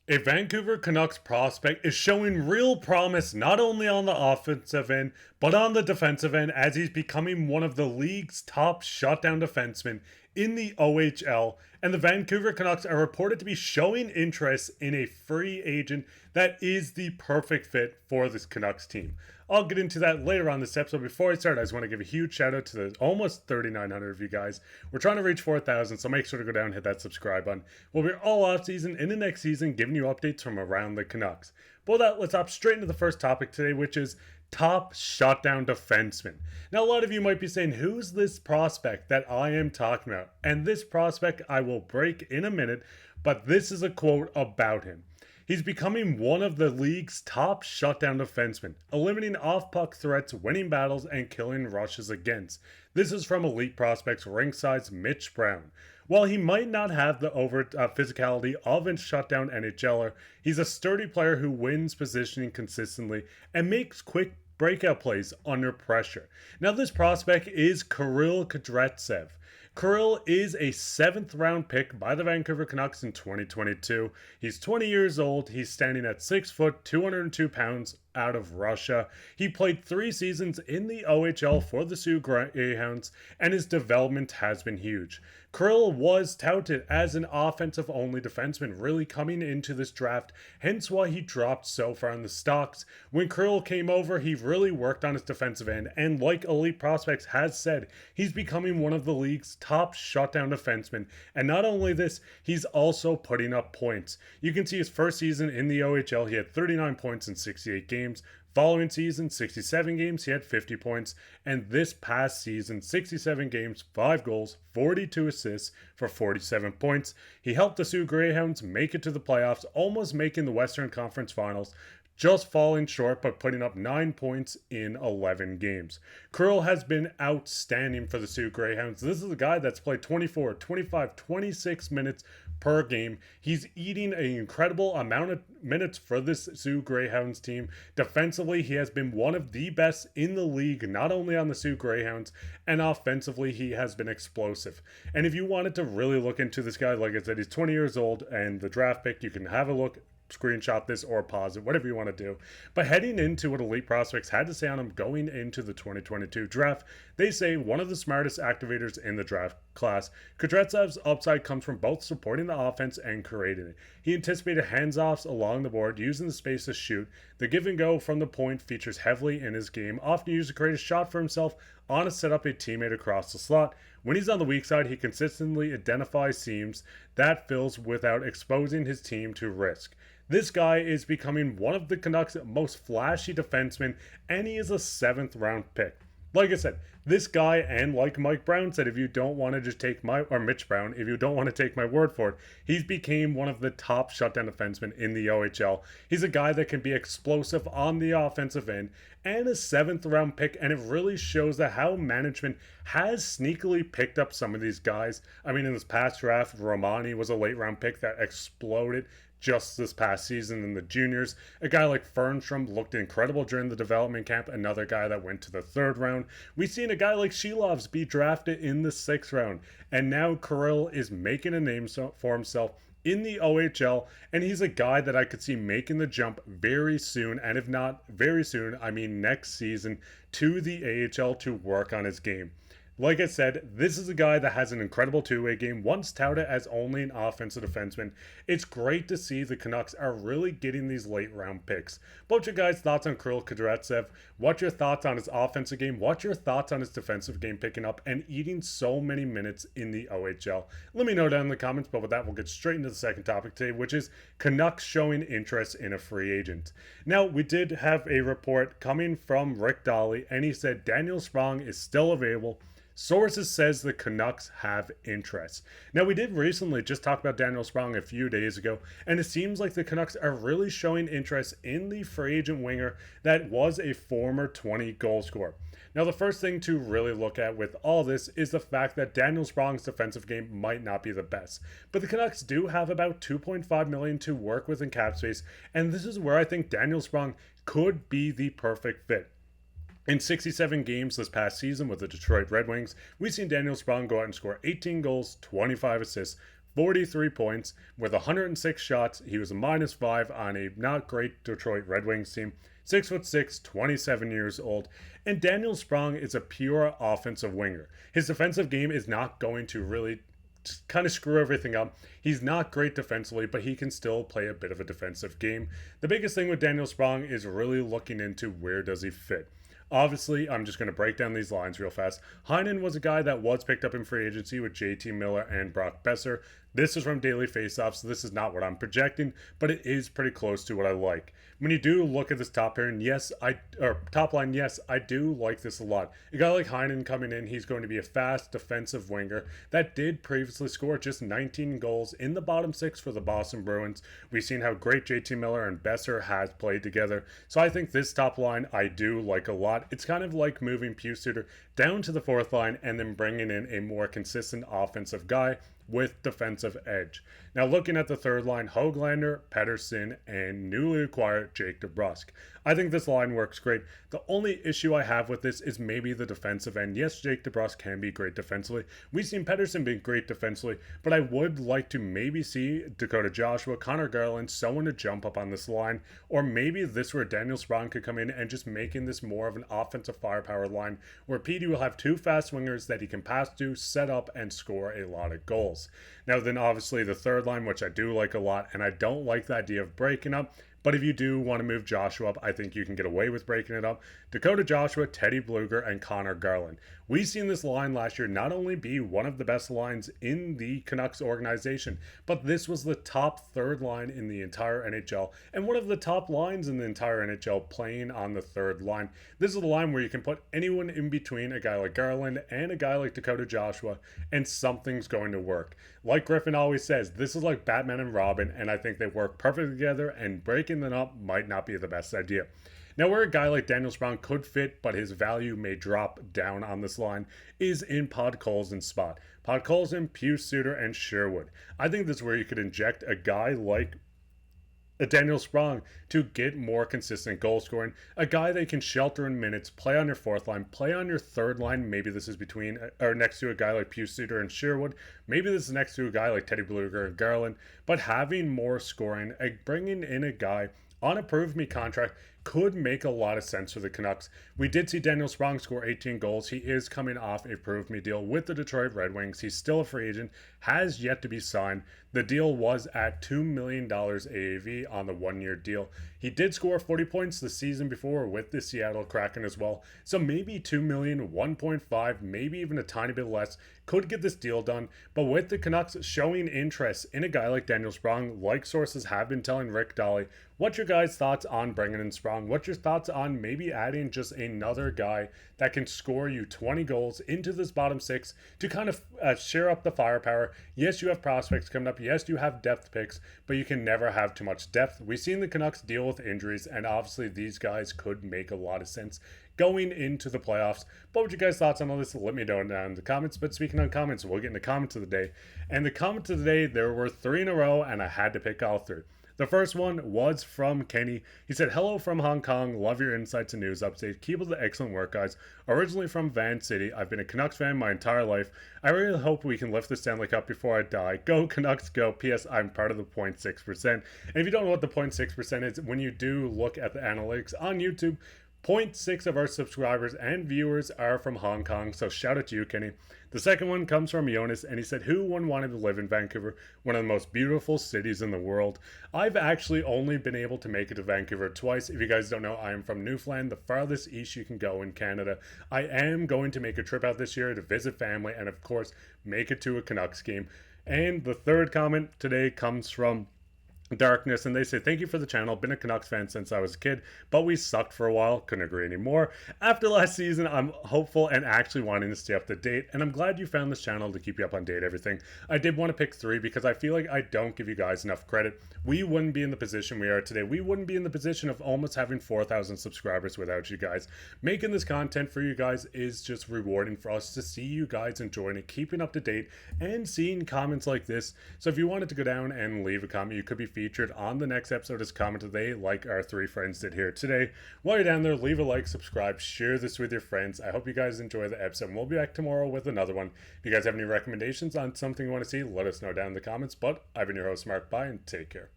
A Vancouver Canucks prospect is showing real promise not only on the offensive end, but on the defensive end as he's becoming one of the league's top shutdown defensemen in the OHL. And the Vancouver Canucks are reported to be showing interest in a free agent that is the perfect fit for this Canucks team. I'll get into that later on this episode. Before I start, I just want to give a huge shout out to the almost 3,900 of you guys. We're trying to reach 4,000, so make sure to go down and hit that subscribe button. We'll be all off season in the next season giving you updates from around the Canucks. But with that, let's hop straight into the first topic today, which is top shutdown defenseman. Now, a lot of you might be saying, who's this prospect that I am talking about? And this prospect I will break in a minute, but this is a quote about him. He's becoming one of the league's top shutdown defensemen, eliminating off-puck threats, winning battles, and killing rushes against. This is from Elite Prospects Ringside's Mitch Brown. While he might not have the physicality of a shutdown NHLer, he's a sturdy player who wins positioning consistently and makes quick breakout plays under pressure. Now, this prospect is Kirill Kudryavtsev. Kirill is a 7th round pick by the Vancouver Canucks in 2022. He's 20 years old. He's standing at 6 foot, 202 pounds, out of Russia. He played 3 seasons in the OHL for the Sioux Greyhounds, and his development has been huge. Kirill was touted as an offensive-only defenseman really coming into this draft, hence why he dropped so far in the stocks. When Kirill came over, he really worked on his defensive end, and like Elite Prospects has said, he's becoming one of the league's top shutdown defensemen. And not only this, he's also putting up points. You can see his first season in the OHL, he had 39 points in 68 games. Following season, 67 games, he had 50 points. And this past season, 67 games, 5 goals, 42 assists for 47 points. He helped the Sioux Greyhounds make it to the playoffs, almost making the Western Conference Finals, just falling short but putting up 9 points in 11 games. Kirill has been outstanding for the Sioux Greyhounds. This is a guy that's played 24, 25, 26 minutes per game. He's eating an incredible amount of minutes for this Sioux Greyhounds team. Defensively, he has been one of the best in the league, not only on the Sioux Greyhounds, and offensively, he has been explosive. And if you wanted to really look into this guy, like I said, he's 20 years old, and the draft pick, you can have a look, screenshot this or pause it, whatever you want to do. But heading into what Elite Prospects had to say on him going into the 2022 draft, they say one of the smartest activators in the draft class. Kudryavtsev's upside comes from both supporting the offense and creating it. He anticipated hands-offs along the board, using the space to shoot. The give and go from the point features heavily in his game, often used to create a shot for himself on a setup a teammate across the slot. When he's on the weak side, he consistently identifies seams that fills without exposing his team to risk. This guy is becoming one of the Canucks' most flashy defensemen, and he is a 7th round pick. Like I said, this guy, and like Mike Brown said, if you don't want to just take Mitch Brown, if you don't want to take my word for it, he's became one of the top shutdown defensemen in the OHL. He's a guy that can be explosive on the offensive end, and a 7th round pick, and it really shows that how management has sneakily picked up some of these guys. I mean, in this past draft, Romani was a late round pick that exploded just this past season in the juniors. A guy like Fernstrom looked incredible during the development camp, another guy that went to the 3rd round. We've seen a guy like Shilovs be drafted in the 6th round, and now Kirill is making a name for himself in the OHL, and he's a guy that I could see making the jump very soon, and if not very soon, I mean next season, to the AHL to work on his game. Like I said, this is a guy that has an incredible two-way game, once touted as only an offensive defenseman. It's great to see the Canucks are really getting these late-round picks. But what's your guys' thoughts on Kirill Kudryavtsev? What's your thoughts on his offensive game? What's your thoughts on his defensive game picking up and eating so many minutes in the OHL? Let me know down in the comments, but with that, we'll get straight into the second topic today, which is Canucks showing interest in a free agent. Now, we did have a report coming from Rick Dolly, and he said Daniel Sprong is still available. Sources says the Canucks have interest. Now, we did recently just talk about Daniel Sprong a few days ago, and it seems like the Canucks are really showing interest in the free agent winger that was a former 20 goal scorer. Now, the first thing to really look at with all this is the fact that Daniel Sprong's defensive game might not be the best. But the Canucks do have about $2.5 million to work with in cap space, and this is where I think Daniel Sprong could be the perfect fit. In 67 games this past season with the Detroit Red Wings, we've seen Daniel Sprong go out and score 18 goals, 25 assists, 43 points with 106 shots. He was a -5 on a not great Detroit Red Wings team. 6'6", 27 years old. And Daniel Sprong is a pure offensive winger. His defensive game is not going to really just kind of screw everything up. He's not great defensively, but he can still play a bit of a defensive game. The biggest thing with Daniel Sprong is really looking into where does he fit. Obviously, I'm just going to break down these lines real fast. Heinen was a guy that was picked up in free agency with JT Miller and Brock Boeser. This is from Daily Faceoff, so this is not what I'm projecting, but it is pretty close to what I like. When you do look at this top line, yes, I do like this a lot. A guy like Heinen coming in, he's going to be a fast defensive winger that did previously score just 19 goals in the bottom six for the Boston Bruins. We've seen how great JT Miller and Boeser has played together, so I think this top line I do like a lot. It's kind of like moving Suter down to the fourth line and then bringing in a more consistent offensive guy with defensive edge. Now looking at the third line, Höglander, Pettersson, and newly acquired Jake DeBrusk. I think this line works great. The only issue I have with this is maybe the defensive end. Yes, Jake DeBrusk can be great defensively. We've seen Pettersson be great defensively, but I would like to maybe see Dakota Joshua, Connor Garland, someone to jump up on this line, or maybe this where Daniel Sprong could come in and just making this more of an offensive firepower line where PD will have two fast wingers that he can pass to, set up, and score a lot of goals. Now then obviously the third line, which I do like a lot, and I don't like the idea of breaking up, but if you do want to move Joshua up, I think you can get away with breaking it up. Dakota Joshua, Teddy Bluger, and Connor Garland. We've seen this line last year not only be one of the best lines in the Canucks organization, but this was the top third line in the entire NHL, and one of the top lines in the entire NHL playing on the third line. This is the line where you can put anyone in between a guy like Garland and a guy like Dakota Joshua, and something's going to work. Like Griffin always says, this is like Batman and Robin, and I think they work perfectly together, and breaking them up might not be the best idea. Now, where a guy like Daniel Sprong could fit, but his value may drop down on this line, is in Podkolzin's spot. Podkolzin, Suter, and Sherwood. I think this is where you could inject a guy like Daniel Sprong to get more consistent goal scoring. A guy that can shelter in minutes, play on your fourth line, play on your third line. Maybe this is between or next to a guy like Suter and Sherwood. Maybe this is next to a guy like Teddy Bluger and Garland. But having more scoring, bringing in a guy on a prove me contract could make a lot of sense for the Canucks. We did see Daniel Sprong score 18 goals. He is coming off a prove me deal with the Detroit Red Wings. He's still a free agent, has yet to be signed. The deal was at $2 million AAV on the one-year deal. He did score 40 points the season before with the Seattle Kraken as well. So maybe 2 million, 1.5, maybe even a tiny bit less could get this deal done. But with the Canucks showing interest in a guy like Daniel Sprong, like sources have been telling Rick Dolly, what's your guys' thoughts on bringing in Sprong? What's your thoughts on maybe adding just another guy that can score you 20 goals into this bottom six to kind of share up the firepower? Yes, you have prospects coming up. Yes, you have depth picks, but you can never have too much depth. We've seen the Canucks deal with injuries, and obviously these guys could make a lot of sense going into the playoffs. What were your guys' thoughts on all this? Let me know down in the comments. But speaking on comments, we'll get into comments of the day. And the comments of the day, there were 3 in a row, and I had to pick all 3. The first one was from Kenny. He said, "Hello from Hong Kong. Love your insights and news updates. Keep up the excellent work, guys. Originally from Van City. I've been a Canucks fan my entire life. I really hope we can lift the Stanley Cup before I die. Go Canucks, go. P.S. I'm part of the 0.6%. And if you don't know what the 0.6% is, when you do look at the analytics on YouTube, 0.6 of our subscribers and viewers are from Hong Kong, so shout out to you, Kenny. The second one comes from Jonas, and he said, who wouldn't want to live in Vancouver, one of the most beautiful cities in the world? I've actually only been able to make it to Vancouver twice. If you guys don't know, I am from Newfoundland, the farthest east you can go in Canada. I am going to make a trip out this year to visit family and, of course, make it to a Canucks game. And the third comment today comes from Darkness, and they say, thank you for the channel. Been a Canucks fan since I was a kid, but we sucked for a while. Couldn't agree anymore. After last season, I'm hopeful and actually wanting to stay up to date, and I'm glad you found this channel to keep you up on date everything. I did want to pick 3 because I feel like I don't give you guys enough credit. We wouldn't be in the position we are today. We wouldn't be in the position of almost having 4,000 subscribers without you guys. Making this content for you guys is just rewarding for us to see you guys enjoying it, keeping up to date, and seeing comments like this. So if you wanted to go down and leave a comment, you could be featured featured on the next episode as comment today, like our three friends did here today. While you're down there, leave a like, subscribe, share this with your friends. I hope you guys enjoy the episode, and we'll be back tomorrow with another one. If you guys have any recommendations on something you want to see, let us know down in the comments. But I've been your host, Mark. Bye, and take care.